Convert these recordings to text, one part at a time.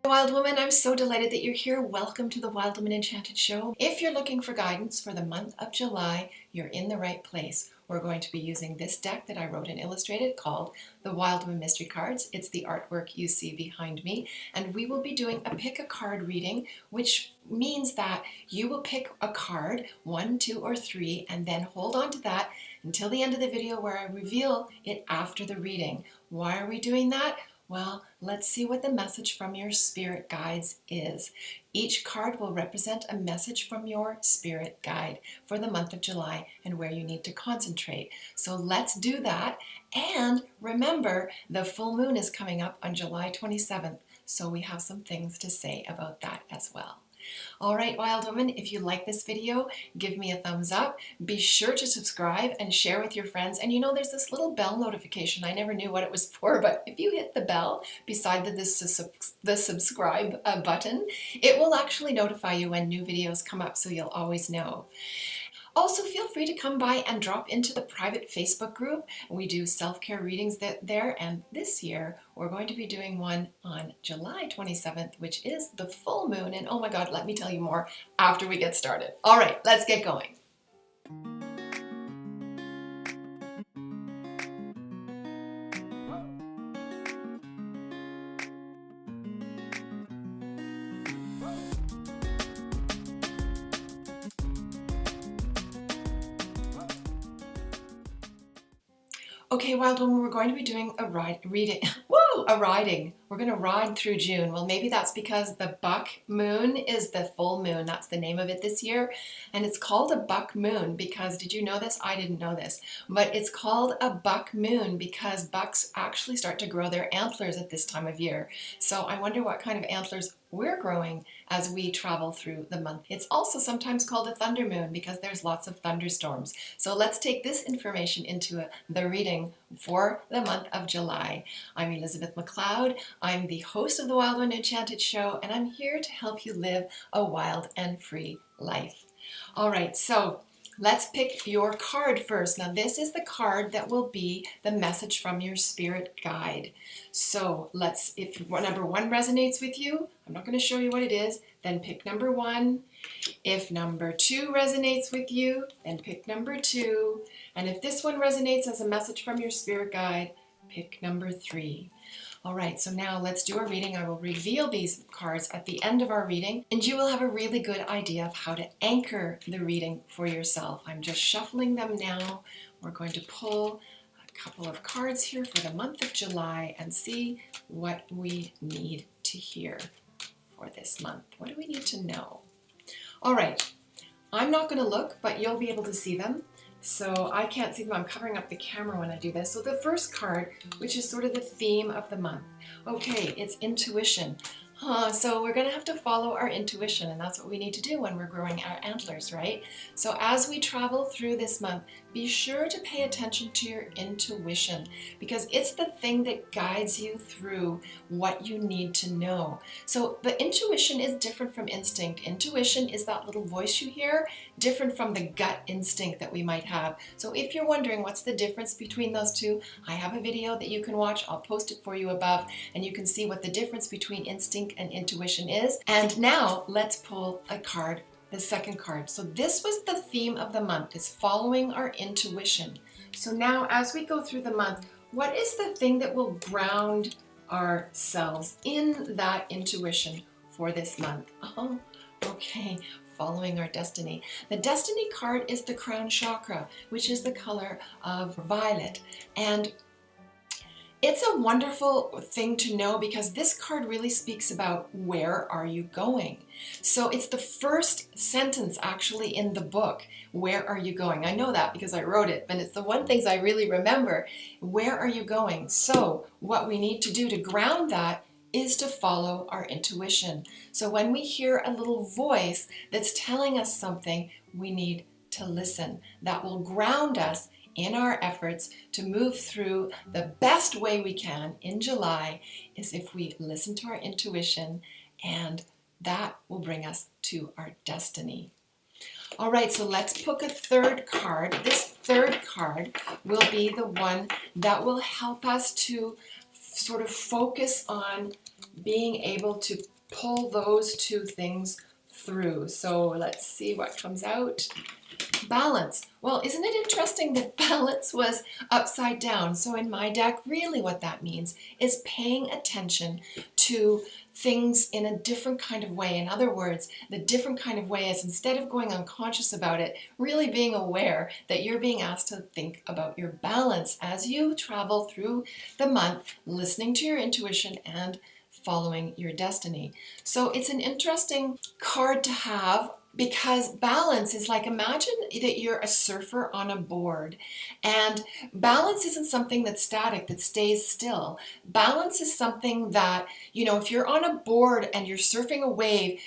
Wild Woman, I'm so delighted that you're here. Welcome to the Wild Woman Enchanted Show. If you're looking for guidance for the month of July, you're in the right place. We're going to be using this deck that I wrote and illustrated called the Wild Woman Mystery Cards. It's the artwork you see behind me, and we will be doing a pick a card reading, which means that you will pick a card, 1, 2, or 3, and then hold on to that until the end of the video where I reveal it after the reading. Why are we doing that? Well, let's see what the message from your spirit guides is. Each card will represent a message from your spirit guide for the month of July and where you need to concentrate. So let's do that. And remember, the full moon is coming up on July 27th. So we have some things to say about that as well. All right, Wild Woman, if you like this video, give me a thumbs up. Be sure to subscribe and share with your friends. And you know, there's this little bell notification. I never knew what it was for, but if you hit the bell beside the subscribe button, it will actually notify you when new videos come up, so you'll always know. Also, feel free to come by and drop into the private Facebook group. We do self-care readings there, and this year we're going to be doing one on July 27th, which is the full moon. And oh my God, let me tell you more after we get started. All right, let's get going. Okay, Wild Woman, we're going to be doing a riding. We're going to ride through June. Well, maybe that's because the buck moon is the full moon. That's the name of it this year. And it's called a buck moon because, did you know this? I didn't know this. But it's called a buck moon because bucks actually start to grow their antlers at this time of year. So I wonder what kind of antlers we're growing as we travel through the month. It's also sometimes called a thunder moon because there's lots of thunderstorms. So let's take this information into the reading for the month of July. I'm Elizabeth McLeod. I'm the host of the Wild Woman Enchanted Show, and I'm here to help you live a wild and free life. All right, so let's pick your card first. Now, this is the card that will be the message from your spirit guide. So if number 1 resonates with you, I'm not going to show you what it is, then pick number 1. If number 2 resonates with you, then pick number 2. And if this one resonates as a message from your spirit guide, pick number 3. All right, so now let's do a reading. I will reveal these cards at the end of our reading, and you will have a really good idea of how to anchor the reading for yourself. I'm just shuffling them now. We're going to pull a couple of cards here for the month of July and see what we need to hear for this month. What do we need to know? All right, I'm not going to look, but you'll be able to see them. So I can't see them. I'm covering up the camera when I do this. So the first card, which is sort of the theme of the month. Okay, it's intuition. So we're going to have to follow our intuition, and that's what we need to do when we're growing our antlers, right? So as we travel through this month, be sure to pay attention to your intuition because it's the thing that guides you through what you need to know. So the intuition is different from instinct. Intuition is that little voice you hear, different from the gut instinct that we might have. So if you're wondering what's the difference between those two, I have a video that you can watch. I'll post it for you above, and you can see what the difference between instinct and intuition is. And now let's pull a card, the second card. So this was the theme of the month, is following our intuition. So now as we go through the month, what is the thing that will ground ourselves in that intuition for this month? Oh, okay. Following our destiny. The destiny card is the crown chakra, which is the color of violet. And it's a wonderful thing to know because this card really speaks about where are you going. So it's the first sentence actually in the book. Where are you going? I know that because I wrote it, but it's the one things I really remember. Where are you going? So what we need to do to ground that is to follow our intuition. So when we hear a little voice that's telling us something, we need to listen. That will ground us in our efforts to move through the best way we can in July is if we listen to our intuition, and that will bring us to our destiny. All right, so let's pick a third card. This third card will be the one that will help us to sort of focus on being able to pull those two things through. So let's see what comes out. Balance. Well, isn't it interesting that balance was upside down? So in my deck, really what that means is paying attention to things in a different kind of way. In other words, the different kind of way is, instead of going unconscious about it, really being aware that you're being asked to think about your balance as you travel through the month, listening to your intuition and following your destiny. So it's an interesting card to have, because balance is like, imagine that you're a surfer on a board, and balance isn't something that's static, that stays still. Balance is something that, if you're on a board and you're surfing a wave,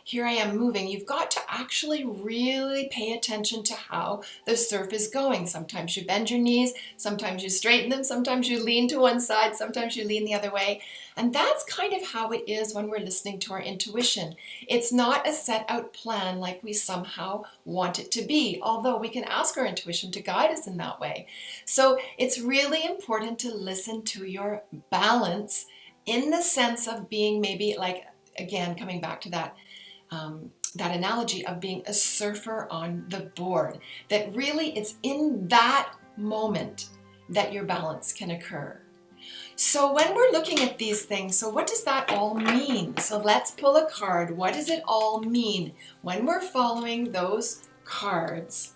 here I am moving, you've got to actually really pay attention to how the surf is going. Sometimes you bend your knees, sometimes you straighten them, sometimes you lean to one side, sometimes you lean the other way. And that's kind of how it is when we're listening to our intuition. It's not a set out plan like we somehow want it to be, although we can ask our intuition to guide us in that way. So it's really important to listen to your balance, in the sense of being, maybe like, again, coming back to that analogy of being a surfer on the board, that really it's in that moment that your balance can occur. So when we're looking at these things, so what does that all mean? So let's pull a card. What does it all mean when we're following those cards?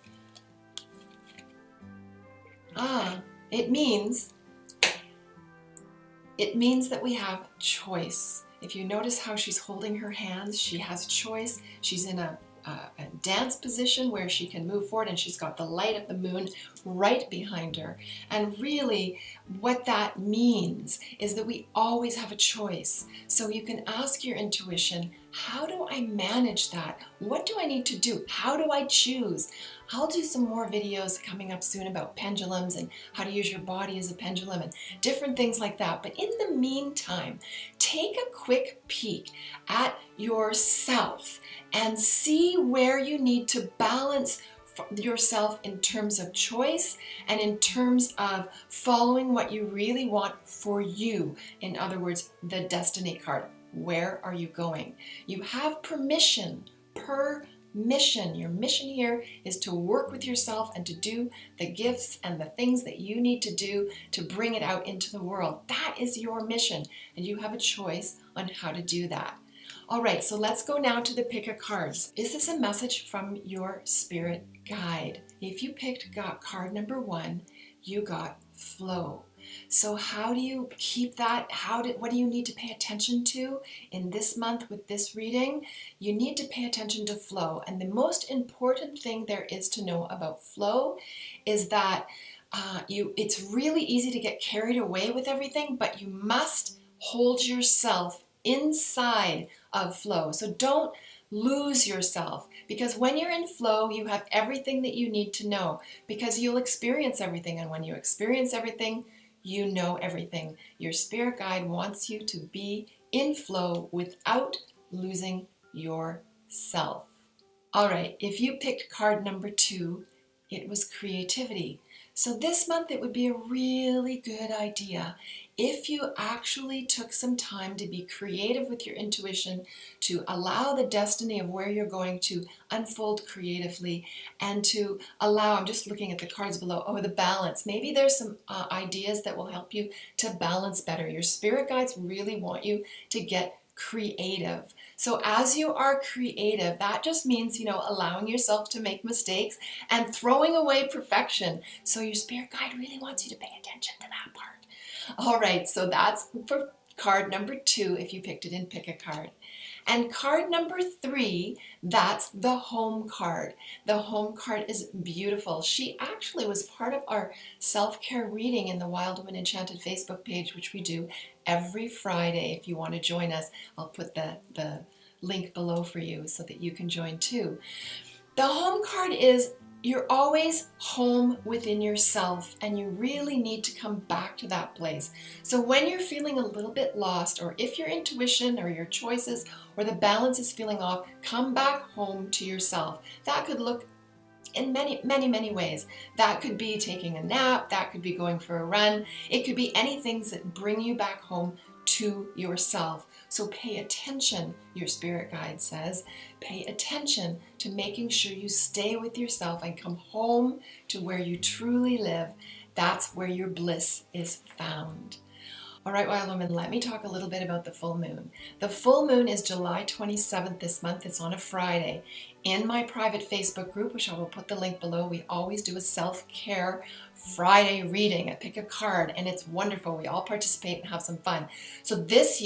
It means that we have choice. If you notice how she's holding her hands, she has choice. She's in a dance position where she can move forward, and she's got the light of the moon right behind her. And really what that means is that we always have a choice. So you can ask your intuition, how do I manage that? What do I need to do? How do I choose? I'll do some more videos coming up soon about pendulums and how to use your body as a pendulum and different things like that. But in the meantime, take a quick peek at yourself and see where you need to balance yourself in terms of choice and in terms of following what you really want for you. In other words, the destiny card. Where are you going? You have permission. Your mission here is to work with yourself and to do the gifts and the things that you need to do to bring it out into the world. That is your mission, and you have a choice on how to do that. All right, so let's go now to the pick a cards. Is this a message from your spirit guide? If you picked card number 1, you got flow. So how do you keep that? What do you need to pay attention to in this month with this reading? You need to pay attention to flow. And the most important thing there is to know about flow is that it's really easy to get carried away with everything, but you must hold yourself inside of flow. So don't lose yourself, because when you're in flow, you have everything that you need to know, because you'll experience everything. And when you experience everything, you know everything. Your spirit guide wants you to be in flow without losing yourself. All right, if you picked card number 2, it was creativity. So this month it would be a really good idea if you actually took some time to be creative with your intuition, to allow the destiny of where you're going to unfold creatively, and to allow, I'm just looking at the cards below, the balance. Maybe there's some ideas that will help you to balance better. Your spirit guides really want you to get creative. So as you are creative, that just means, allowing yourself to make mistakes and throwing away perfection. So your spirit guide really wants you to pay attention to that part. All right, so that's for card number 2 if you picked it in Pick a Card. And card number 3, that's the home card. The home card is beautiful. She actually was part of our self-care reading in the Wild Woman Enchanted Facebook page, which we do every Friday. If you want to join us, I'll put the link below for you so that you can join too. The home card is, you're always home within yourself, and you really need to come back to that place. So when you're feeling a little bit lost, or if your intuition or your choices or the balance is feeling off, come back home to yourself. That could look in many, many, many ways. That could be taking a nap, that could be going for a run. It could be anything that bring you back home to yourself. So pay attention, your spirit guide says. Pay attention to making sure you stay with yourself and come home to where you truly live. That's where your bliss is found. All right, Wild Woman, let me talk a little bit about the full moon. The full moon is July 27th this month. It's on a Friday. In my private Facebook group, which I will put the link below, we always do a self-care Friday reading. I pick a card and it's wonderful. We all participate and have some fun. So this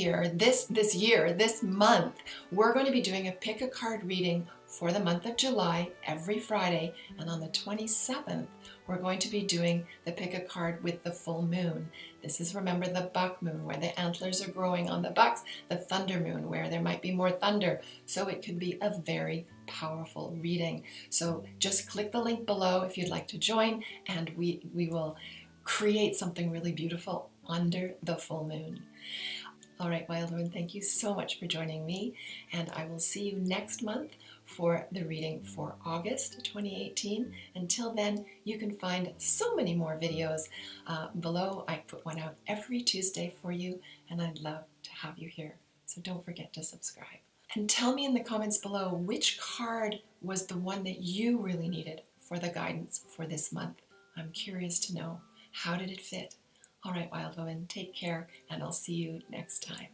month, we're going to be doing a pick a card reading for the month of July every Friday. And on the 27th, we're going to be doing the pick a card with the full moon. This is, remember, the buck moon, where the antlers are growing on the bucks, the thunder moon, where there might be more thunder. So it could be a very powerful reading. So just click the link below if you'd like to join, and we will create something really beautiful under the full moon. All right, Wild Woman, thank you so much for joining me, and I will see you next month for the reading for August 2018. Until then, you can find so many more videos below. I put one out every Tuesday for you, and I'd love to have you here. So don't forget to subscribe. And tell me in the comments below which card was the one that you really needed for the guidance for this month. I'm curious to know. How did it fit? All right, Wild Woman, take care, and I'll see you next time.